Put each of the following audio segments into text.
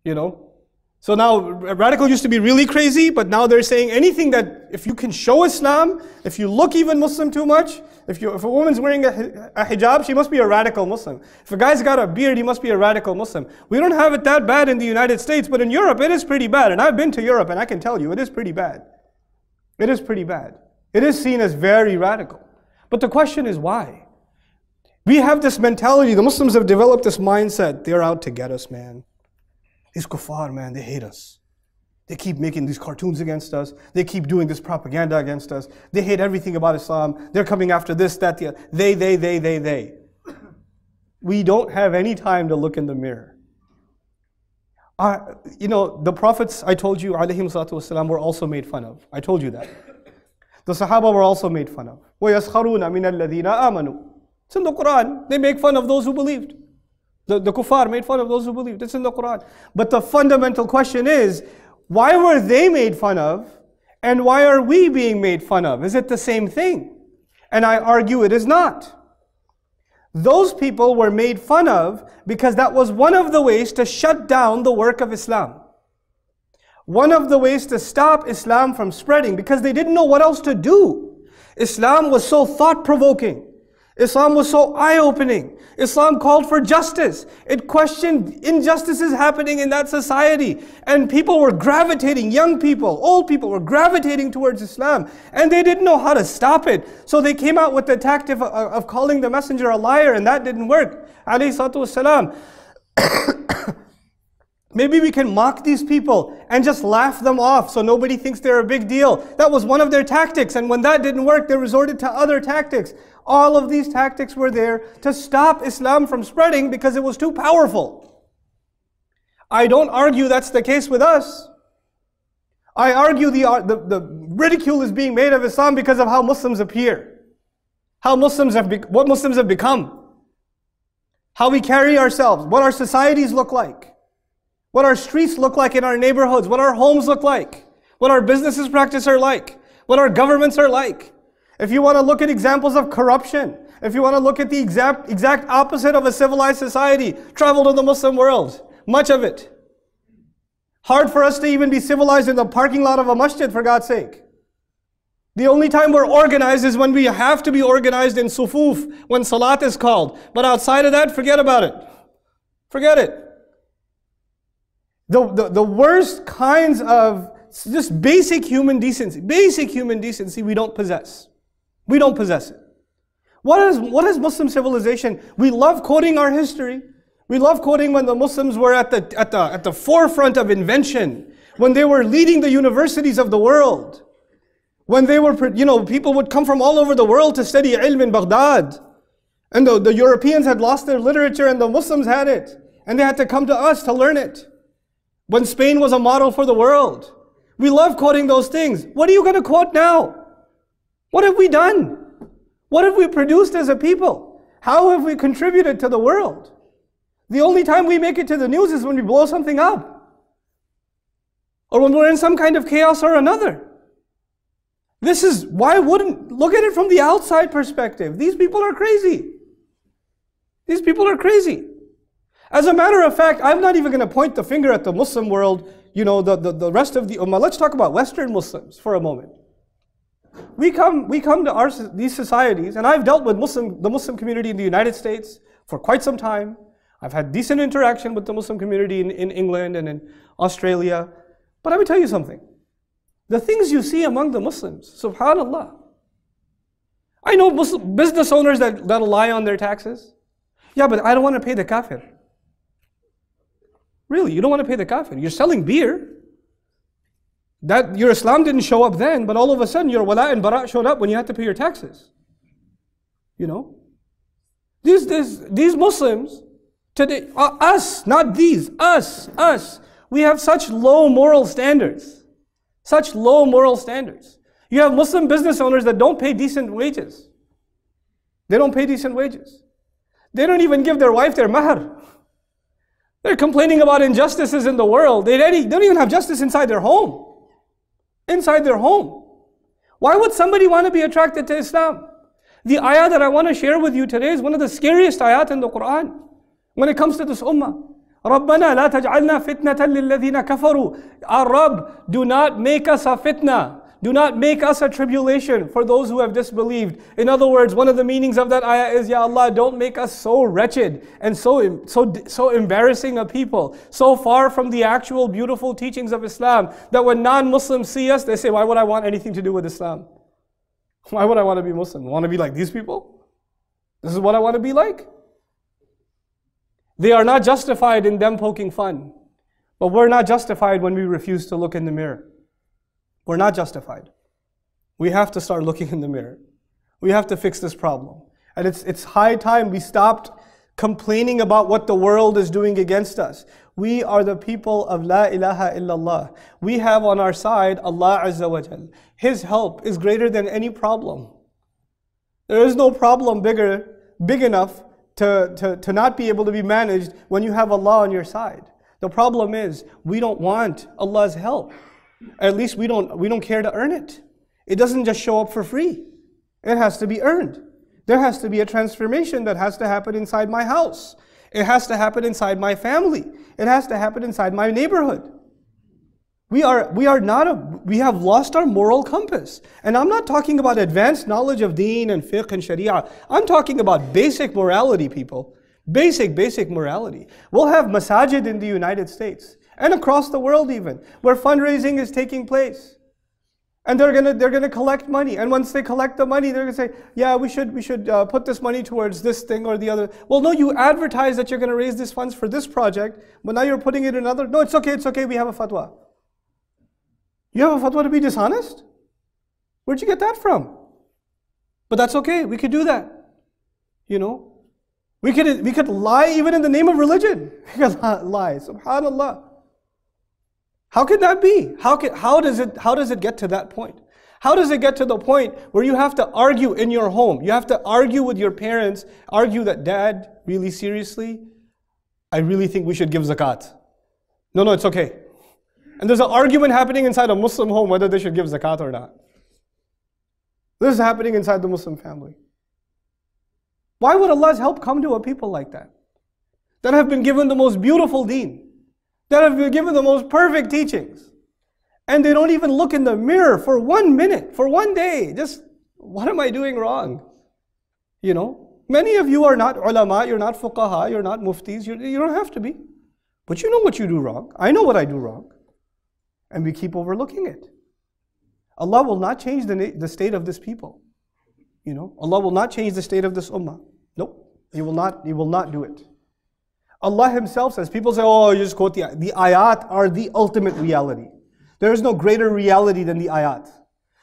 You know? So now, radical used to be really crazy, but now they're saying anything that, if you can show Islam, if you look even Muslim too much, if a woman's wearing a hijab, she must be a radical Muslim. If a guy's got a beard, he must be a radical Muslim. We don't have it that bad in the United States, but in Europe it is pretty bad. And I've been to Europe and I can tell you, it is pretty bad. It is pretty bad. It is seen as very radical. But the question is why? We have this mentality, the Muslims have developed this mindset, they're out to get us, man. These kuffar, man, they hate us. They keep making these cartoons against us. They keep doing this propaganda against us. They hate everything about Islam. They're coming after this, that, the other. They. We don't have any time to look in the mirror. You know, the prophets, I told you, alayhim salatu wasalam, were also made fun of. I told you that. The Sahaba were also made fun of. وَيَسْخَرُونَ مِنَ الَّذِينَ آمَنُوا. It's in the Quran. They make fun of those who believed. The kuffar made fun of those who believed. It's in the Quran. But the fundamental question is, why were they made fun of? And why are we being made fun of? Is it the same thing? And I argue it is not. Those people were made fun of because that was one of the ways to shut down the work of Islam. One of the ways to stop Islam from spreading, because they didn't know what else to do. Islam was so thought-provoking. Islam was so eye-opening. Islam called for justice. It questioned injustices happening in that society. And people were gravitating, young people, old people were gravitating towards Islam. And they didn't know how to stop it. So they came out with the tactic of calling the messenger a liar, and that didn't work. Alayhi salatu wassalam. Maybe we can mock these people and just laugh them off so nobody thinks they're a big deal. That was one of their tactics. And when that didn't work, they resorted to other tactics. All of these tactics were there to stop Islam from spreading because it was too powerful. I don't argue that's the case with us. I argue the ridicule is being made of Islam because of how Muslims appear. What Muslims have become. How we carry ourselves. What our societies look like. What our streets look like in our neighborhoods. What our homes look like. What our businesses practice are like. What our governments are like. If you want to look at examples of corruption, if you want to look at the exact opposite of a civilized society, travel to the Muslim world. Much of it. Hard for us to even be civilized in the parking lot of a masjid, for God's sake. The only time we're organized is when we have to be organized in sufuf, when salat is called. But outside of that, forget about it. Forget it. The worst kinds of just basic human decency we don't possess. We don't possess it. What is Muslim civilization? We love quoting our history. We love quoting when the Muslims were at the forefront of invention, when they were leading the universities of the world, when they were, people would come from all over the world to study ilm in Baghdad, and the Europeans had lost their literature and the Muslims had it, and they had to come to us to learn it. When Spain was a model for the world. We love quoting those things. What are you going to quote now? What have we done? What have we produced as a people? How have we contributed to the world? The only time we make it to the news is when we blow something up. Or when we're in some kind of chaos or another. This is, why wouldn't, look at it from the outside perspective. These people are crazy. These people are crazy. As a matter of fact, I'm not even going to point the finger at the Muslim world, the rest of the Ummah. Let's talk about Western Muslims for a moment. We come to these societies, and I've dealt with the Muslim community in the United States for quite some time. I've had decent interaction with the Muslim community in England and in Australia. But let me tell you something. The things you see among the Muslims, subhanallah. I know Muslim business owners that'll lie on their taxes. Yeah, but I don't want to pay the kafir. Really, you don't want to pay the kafir. You're selling beer. Your Islam didn't show up then, but all of a sudden your wala and bara showed up when you had to pay your taxes. These Muslims today, us, not these, us, we have such low moral standards. Such low moral standards. You have Muslim business owners that don't pay decent wages. They don't pay decent wages. They don't even give their wife their mahar. They're complaining about injustices in the world. They don't even have justice inside their home. Inside their home. Why would somebody want to be attracted to Islam? The ayah that I want to share with you today is one of the scariest ayat in the Quran when it comes to this ummah. رَبَّنَا لَا تَجْعَلْنَا فِتْنَةً لِلَّذِينَ كَفَرُوا. Our Rabb, do not make us a fitna. Do not make us a tribulation for those who have disbelieved. In other words, one of the meanings of that ayah is, Ya Allah, don't make us so wretched and so embarrassing a people, so far from the actual beautiful teachings of Islam, that when non-Muslims see us, they say, why would I want anything to do with Islam? Why would I want to be Muslim? I want to be like these people? This is what I want to be like? They are not justified in them poking fun. But we're not justified when we refuse to look in the mirror. We're not justified. We have to start looking in the mirror. We have to fix this problem. And it's high time we stopped complaining about what the world is doing against us. We are the people of La ilaha illallah. We have on our side Allah Azza wa Jal. His help is greater than any problem. There is no problem big enough to not be able to be managed when you have Allah on your side. The problem is we don't want Allah's help. At least we don't care to earn it. It doesn't just show up for free. It has to be earned. There has to be a transformation that has to happen inside my house. It has to happen inside my family. It has to happen inside my neighborhood. We have lost our moral compass. And I'm not talking about advanced knowledge of deen and fiqh and sharia. I'm talking about basic morality, people. Basic morality. We'll have masajid in the United States and across the world even, where fundraising is taking place. And they're gonna collect money. And once they collect the money, they're gonna say, yeah, we should put this money towards this thing or the other. Well, no, you advertise that you're gonna raise these funds for this project, but now you're putting it in another. No, it's okay, we have a fatwa. You have a fatwa to be dishonest? Where'd you get that from? But that's okay, we could do that. You know? We could lie even in the name of religion. We could lie, subhanallah. How can that be? How does it get to that point? How does it get to the point where you have to argue in your home? You have to argue with your parents, argue that, Dad, really seriously, I really think we should give zakat. No, it's okay. And there's an argument happening inside a Muslim home whether they should give zakat or not. This is happening inside the Muslim family. Why would Allah's help come to a people like that? That have been given the most beautiful deen. That have been given the most perfect teachings. And they don't even look in the mirror for 1 minute, for 1 day. Just, what am I doing wrong? You know, many of you are not ulama, you're not fuqaha, you're not muftis, you don't have to be. But you know what you do wrong. I know what I do wrong. And we keep overlooking it. Allah will not change the state of this people. You know, Allah will not change the state of this ummah. Nope, He will not do it. Allah Himself says, people say, oh, you just quote the ayat are the ultimate reality. There is no greater reality than the ayat.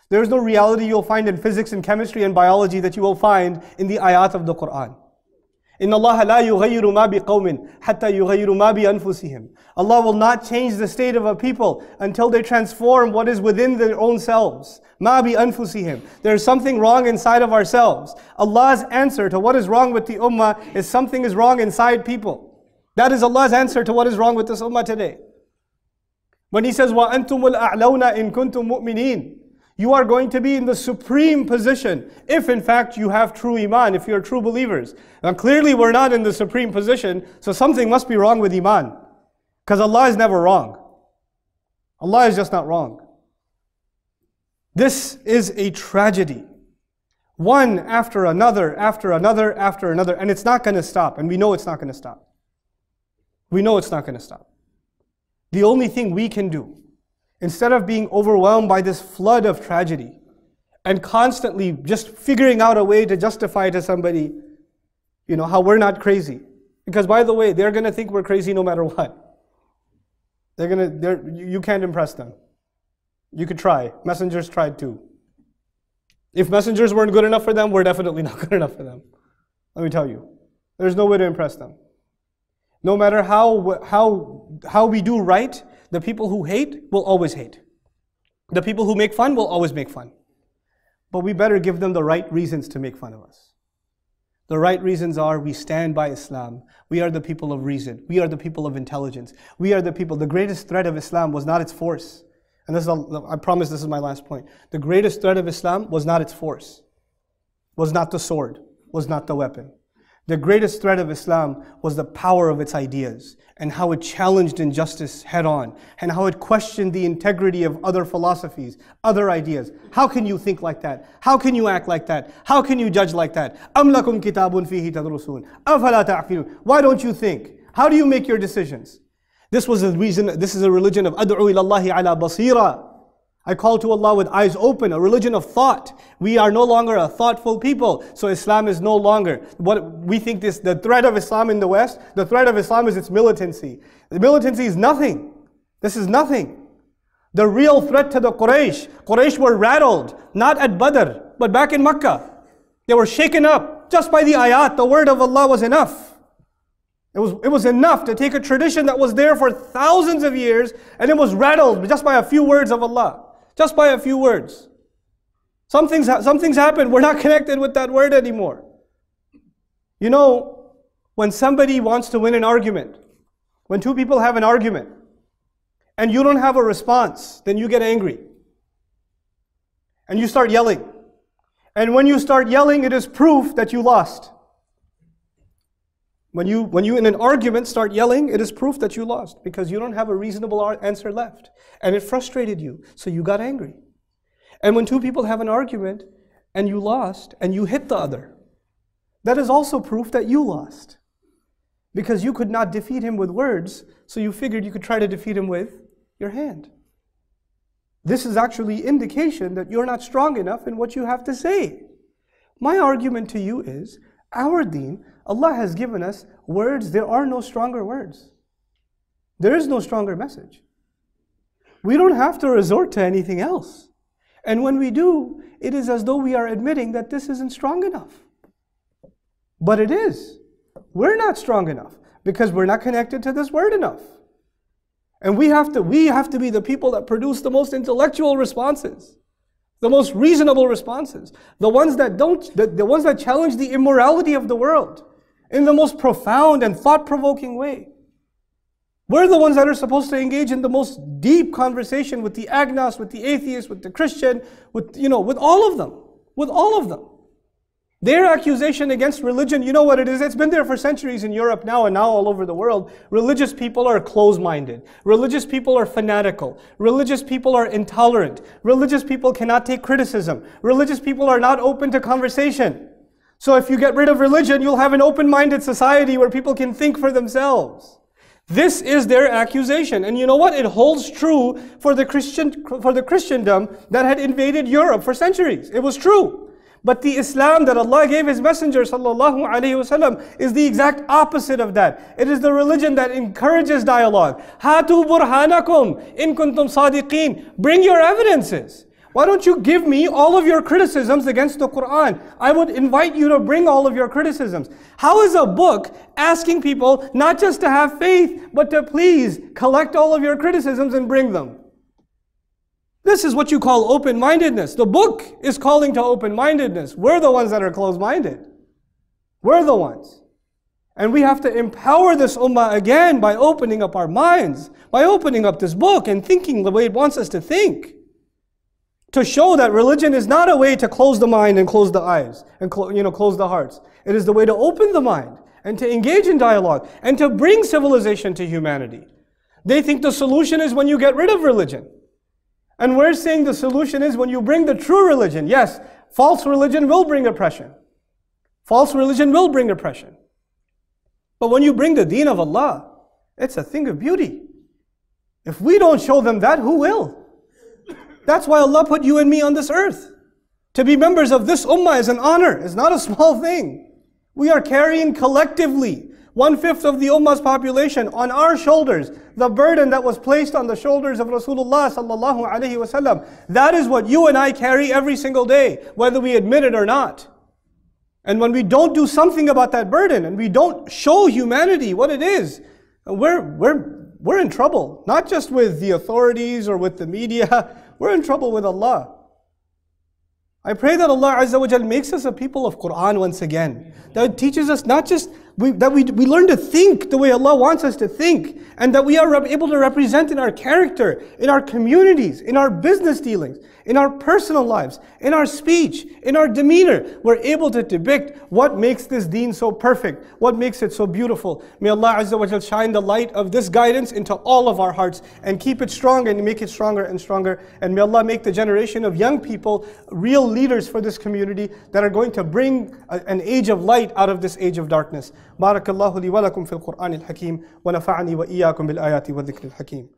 There is no reality you'll find in physics and chemistry and biology that you will find in the ayat of the Quran. إِنَّ اللَّهَ لَا يُغَيِّرُ مَا بِقَوْمٍ حَتَّى يُغَيِّرُ مَا بِأَنفُسِهِمْ. Allah will not change the state of a people until they transform what is within their own selves. مَا بِأَنفُسِهِمْ. There is something wrong inside of ourselves. Allah's answer to what is wrong with the ummah is something is wrong inside people. That is Allah's answer to what is wrong with this ummah today. When He says, وَأَنْتُمُ الْأَعْلَوْنَ إِن كُنْتُم مُؤْمِنِينَ. You are going to be in the supreme position if in fact you have true iman, if you're true believers. Now clearly we're not in the supreme position, so something must be wrong with iman. Because Allah is never wrong. Allah is just not wrong. This is a tragedy. One after another, and it's not going to stop, and we know it's not going to stop. We know it's not going to stop. The only thing we can do, instead of being overwhelmed by this flood of tragedy and constantly just figuring out a way to justify to somebody, you know, how we're not crazy. Because by the way, they're going to think we're crazy no matter what. You can't impress them. You could try. Messengers tried too. If messengers weren't good enough for them, we're definitely not good enough for them. Let me tell you. There's no way to impress them. No matter how we do right, the people who hate will always hate. The people who make fun will always make fun. But we better give them the right reasons to make fun of us. The right reasons are we stand by Islam. We are the people of reason. We are the people of intelligence. We are the people. The greatest threat of Islam was not its force. And I promise this is my last point. The greatest threat of Islam was not its force. Was not the sword. Was not the weapon. The greatest threat of Islam was the power of its ideas and how it challenged injustice head on and how it questioned the integrity of other philosophies, other ideas. How can you think like that? How can you act like that? How can you judge like that? أَمْ لَكُمْ كِتَابٌ فِيهِ تَدْرُسُونَ أَفَلَا تَعْقِلُونَ. Why don't you think? How do you make your decisions? This was the reason, this is a religion of أَدْعُوا إِلَى اللَّهِ عَلَى بَصِيرًا. I call to Allah with eyes open, a religion of thought. We are no longer a thoughtful people, so Islam is no longer. What we think this, the threat of Islam in the West, the threat of Islam is its militancy. The militancy is nothing. This is nothing. The real threat to the Quraysh were rattled, not at Badr, but back in Makkah. They were shaken up. Just by the ayat, the word of Allah was enough. It was enough to take a tradition that was there for thousands of years, and it was rattled just by a few words of Allah. Just by a few words. Something's happened. We're not connected with that word anymore. You know, when somebody wants to win an argument, when two people have an argument, and you don't have a response, then you get angry. And you start yelling. And when you start yelling, it is proof that you lost. When you in an argument start yelling, it is proof that you lost because you don't have a reasonable answer left. And it frustrated you, so you got angry. And when two people have an argument and you lost and you hit the other, that is also proof that you lost. Because you could not defeat him with words, so you figured you could try to defeat him with your hand. This is actually indication that you're not strong enough in what you have to say. My argument to you is, our deen, Allah has given us words. There are no stronger words. There is no stronger message. We don't have to resort to anything else. And when we do, it is as though we are admitting that this isn't strong enough. But it is. We're not strong enough because we're not connected to this word enough. And we have to be the people that produce the most intellectual responses. The most reasonable responses. The ones that challenge the immorality of the world in the most profound and thought-provoking way. We're the ones that are supposed to engage in the most deep conversation with the agnostic, with the atheist, with the Christian, with all of them. With all of them. Their accusation against religion, you know what it is? It's been there for centuries in Europe now and now all over the world. Religious people are closed-minded. Religious people are fanatical. Religious people are intolerant. Religious people cannot take criticism. Religious people are not open to conversation. So if you get rid of religion, you'll have an open-minded society where people can think for themselves. This is their accusation. And you know what? It holds true for the Christendom that had invaded Europe for centuries. It was true. But the Islam that Allah gave His Messenger ﷺ is the exact opposite of that. It is the religion that encourages dialogue. Hatu burhanakum in kuntum sadiqeen. Bring your evidences. Why don't you give me all of your criticisms against the Quran? I would invite you to bring all of your criticisms. How is a book asking people not just to have faith, but to please collect all of your criticisms and bring them? This is what you call open-mindedness. The book is calling to open-mindedness. We're the ones that are closed-minded. We're the ones. And we have to empower this ummah again by opening up our minds, by opening up this book and thinking the way it wants us to think. To show that religion is not a way to close the mind and close the eyes and close the hearts. It is the way to open the mind and to engage in dialogue and to bring civilization to humanity. They think the solution is when you get rid of religion. And we're saying the solution is when you bring the true religion. Yes, false religion will bring oppression. False religion will bring oppression. But when you bring the deen of Allah, it's a thing of beauty. If we don't show them that, who will? That's why Allah put you and me on this earth. To be members of this ummah is an honor. It's not a small thing. We are carrying collectively 1/5 of the ummah's population on our shoulders. The burden that was placed on the shoulders of Rasulullah sallallahu alaihi wasallam. That is what you and I carry every single day, whether we admit it or not. And when we don't do something about that burden, and we don't show humanity what it is, we're in trouble. Not just with the authorities or with the media. We're in trouble with Allah. I pray that Allah Azza wa Jal makes us a people of Quran once again. That teaches us not just we learn to think the way Allah wants us to think, and that we are able to represent in our character, in our communities, in our business dealings, in our personal lives, in our speech, in our demeanor. We're able to depict what makes this deen so perfect, what makes it so beautiful. May Allah Azza wa Jal shine the light of this guidance into all of our hearts and keep it strong and make it stronger and stronger. And may Allah make the generation of young people real leaders for this community that are going to bring an age of light out of this age of darkness. Barakallahu li wa lakum fil Qur'an al-Hakim wa nafa'ani wa iyyakum bil ayati wa dhikr al-Hakim.